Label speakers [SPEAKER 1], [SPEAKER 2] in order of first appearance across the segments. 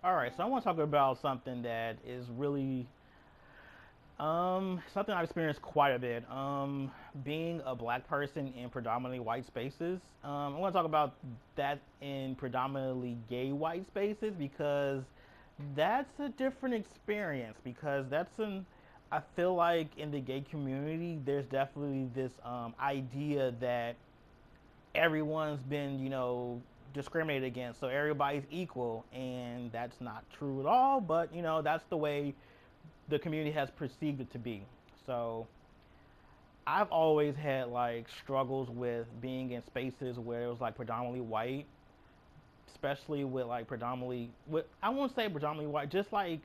[SPEAKER 1] All right, so I want to talk about something that is really something I've experienced quite a bit. Being a black person in predominantly white spaces. I want to talk about that in predominantly gay white spaces because that's a different experience. Because I feel like in the gay community, there's definitely this idea that everyone's been, discriminated against, so everybody's equal, and that's not true at all. But that's the way the community has perceived it to be. So I've always had like struggles with being in spaces where it was like predominantly white, especially with like predominantly with I won't say predominantly white, just like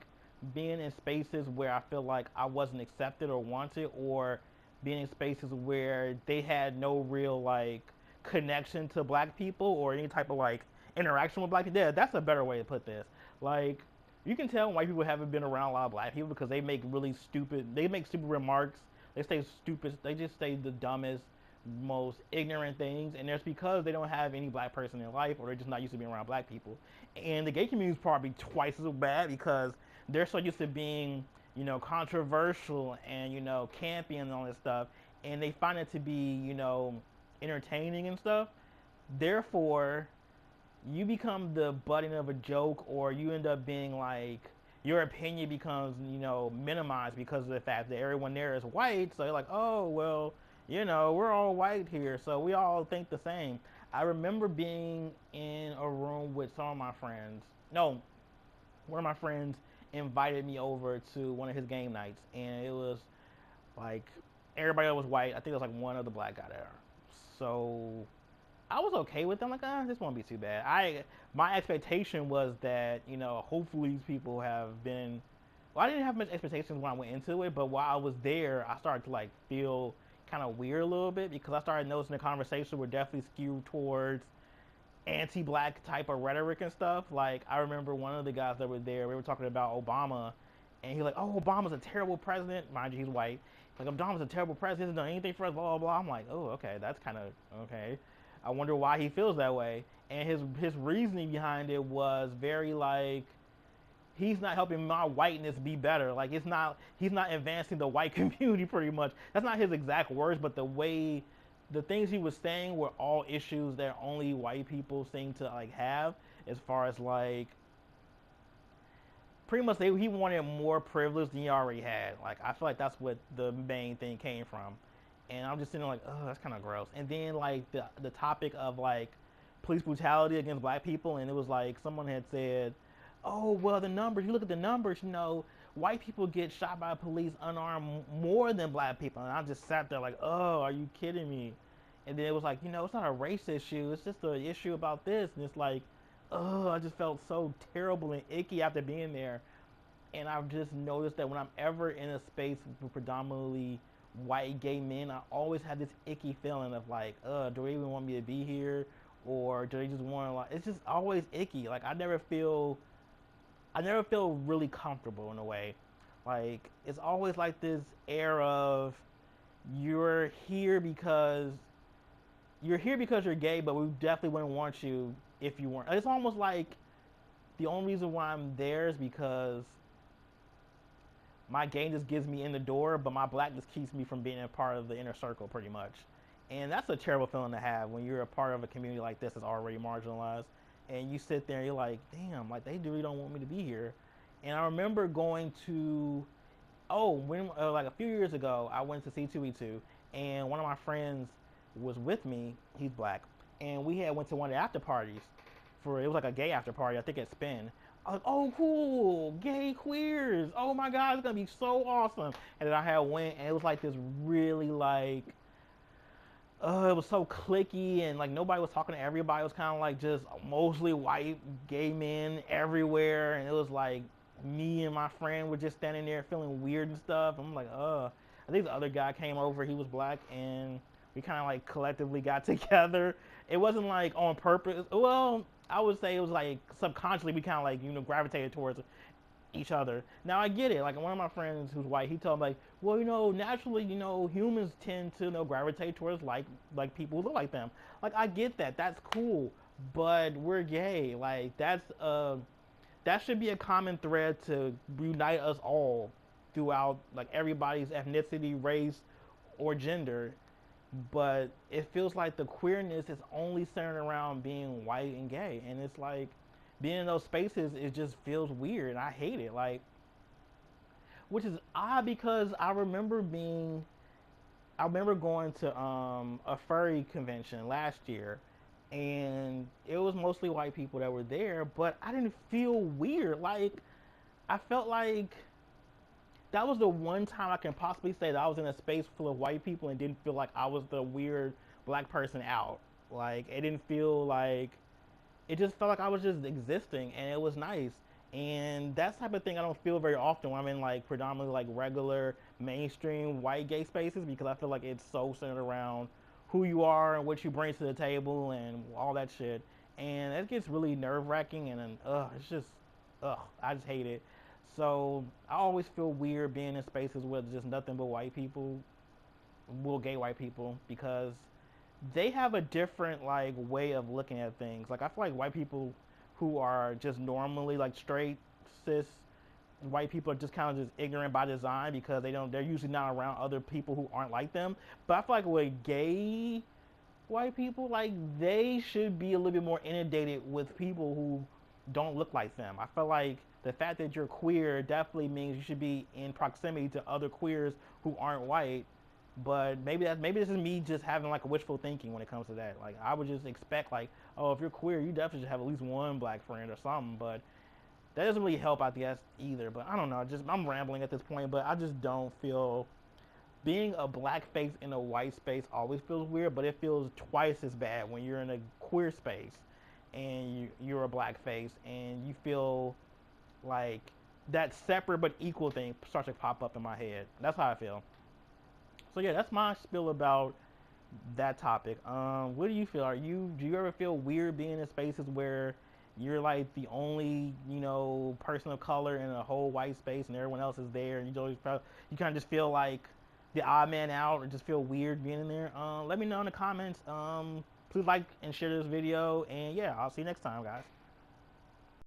[SPEAKER 1] being in spaces where I feel like I wasn't accepted or wanted, or being in spaces where they had no real like connection to black people or any type of like interaction with black people. Yeah, that's a better way to put this. Like you can tell white people haven't been around a lot of black people because they make stupid remarks. They say stupid, they just say the dumbest, most ignorant things, and that's because they don't have any black person in life, or they're just not used to being around black people. And the gay community is probably twice as bad because they're so used to being, controversial and campy and all this stuff, and they find it to be, entertaining and stuff. Therefore, you become the butting of a joke, or you end up being like your opinion becomes minimized because of the fact that everyone there is white. So you're like, oh well, we're all white here, so we all think the same. I remember being in a room with some of my friends. No, one of my friends invited me over to one of his game nights, and it was like everybody else was white. I think it was like one other black guy there. So I was okay with them. Like, this won't be too bad. My expectation was that hopefully these people have been. Well, I didn't have much expectations when I went into it, but while I was there, I started to like feel kind of weird a little bit because I started noticing the conversation were definitely skewed towards anti-black type of rhetoric and stuff. Like I remember one of the guys that were there, we were talking about Obama, and he's like, "Oh, Obama's a terrible president." Mind you, he's white. Like Obama's a terrible president. He hasn't done anything for us. Blah blah blah. I'm like, oh, okay, that's kind of okay. I wonder why he feels that way. And his reasoning behind it was very like he's not helping my whiteness be better. Like he's not advancing the white community pretty much. That's not his exact words, but the things he was saying were all issues that only white people seem to like have, as far as like pretty much he wanted more privilege than he already had. Like I feel like that's what the main thing came from. And I'm just sitting there like, oh, that's kind of gross. And then like the topic of like police brutality against black people, and it was like someone had said, oh well, the numbers. You look at the numbers, white people get shot by police unarmed more than black people. And I just sat there like, oh, are you kidding me? And then it was like, it's not a race issue. It's just an issue about this. And it's like, oh, I just felt so terrible and icky after being there. And I've just noticed that when I'm ever in a space with predominantly white gay men, I always have this icky feeling of like, do they even want me to be here, or do they just want to like? It's just always icky. Like I never feel really comfortable in a way. Like it's always like this air of you're here because you're gay, but we definitely wouldn't want you if you weren't. It's almost like the only reason why I'm there is because my gayness gives me in the door, but my blackness keeps me from being a part of the inner circle, pretty much. And that's a terrible feeling to have when you're a part of a community like this that's already marginalized, and you sit there and you're like, damn, like they really don't want me to be here. And I remember going to, oh, when like a few years ago, I went to C2E2, and one of my friends was with me. He's black, and we had went to one of the after parties. It was like a gay after party. I think at Spin. I was like, oh, cool, gay queers. Oh my God, it's gonna be so awesome. And then I had went, and it was like this really like, it was so clicky, and like nobody was talking to everybody. It was kind of like just mostly white gay men everywhere, and it was like me and my friend were just standing there feeling weird and stuff. I'm like, I think the other guy came over. He was black, and we kind of like collectively got together. It wasn't like on purpose. Well, I would say it was like subconsciously we kind of like gravitated towards each other. Now I get it. Like one of my friends who's white, he told me like, well, naturally, humans tend to gravitate towards like people who look like them. Like I get that. That's cool. But we're gay. Like that should be a common thread to unite us all throughout, like, everybody's ethnicity, race, or gender. But it feels like the queerness is only centered around being white and gay, and it's like being in those spaces, it just feels weird, and I hate it. Like, which is odd because I remember going to a furry convention last year, and it was mostly white people that were there, but I didn't feel weird. Like, I felt like that was the one time I can possibly say that I was in a space full of white people and didn't feel like I was the weird black person out. Like, it didn't feel like, it just felt like I was just existing, and it was nice. And that type of thing I don't feel very often when I'm in, like, predominantly, like, regular mainstream white gay spaces, because I feel like it's so centered around who you are and what you bring to the table and all that shit. And it gets really nerve wracking, and it's just, I just hate it. So I always feel weird being in spaces with just nothing but white people, well, gay white people, because they have a different, like, way of looking at things. Like, I feel like white people who are just normally, like, straight cis white people are just kind of just ignorant by design, because they're usually not around other people who aren't like them. But I feel like with gay white people, like, they should be a little bit more inundated with people who don't look like them. I feel like the fact that you're queer definitely means you should be in proximity to other queers who aren't white. But maybe this is me just having, like, a wishful thinking when it comes to that. Like, I would just expect, like, oh, if you're queer, you definitely should have at least one black friend or something. But that doesn't really help, I guess, either. But I don't know. Just, I'm rambling at this point. But I just don't feel, being a black face in a white space always feels weird. But it feels twice as bad when you're in a queer space and you're a black face, and you feel like that separate but equal thing starts to pop up in my head. That's how I feel. So yeah, that's my spiel about that topic. What do you feel? Do you ever feel weird being in spaces where you're, like, the only, person of color in a whole white space, and everyone else is there, and you kind of just feel like the odd man out, or just feel weird being in there? Let me know in the comments. Please like and share this video, and yeah, I'll see you next time, guys.